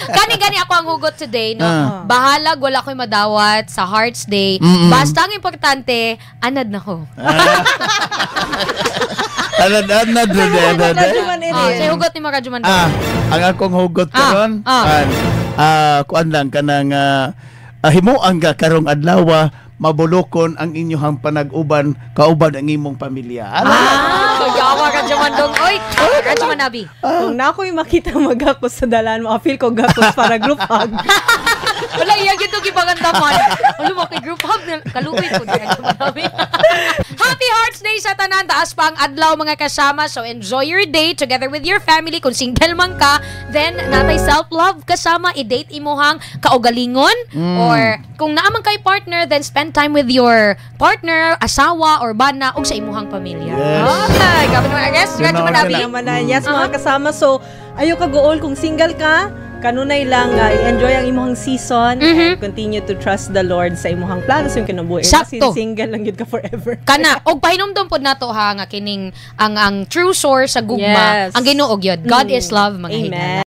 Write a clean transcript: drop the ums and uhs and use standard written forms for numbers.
Gani ako ang hugot today, no? Bahalag, wala ko'y madawat sa Hearts Day. Basta ang importante, anad na ko. Anad. Sa hugot ni Marajuman. Ang akong hugot karon, kuan lang kanang himuang ka karong adlaw mabulokon ang inyong panag-uban kauban ang imong pamilya. Yawa ka dyan dong. Oy, ka dyan nabi. Kung na ako'y makita magakos sa dalan, makafeel ko gakos para group hug. Wala, iyan ito kipagandaman. Alam mo, kay group hug, kalupit ko. Happy Hearts Day sa tanan. Taas pa ang adlaw mga kasama. So enjoy your day together with your family. Kung single man ka, then natay self-love kasama. I-date imuhang kaugalingon. Or kung naaman kay partner, then spend time with your partner, asawa, or bana, o sa imuhang pamilya. Okay, gawin mo agas. Yes, mga kasama. So, ayaw ka gool kung single ka, kanunay lang, enjoy ang imuhang season and continue to trust the Lord sa imuhang plano sa iyong kinabuhi. Sakto. Single lang yun ka forever. Kana, og pahinomdom pod nato ha nga kining ang true source sa gugma, ang Ginoo gyud. God is love, mga Amen.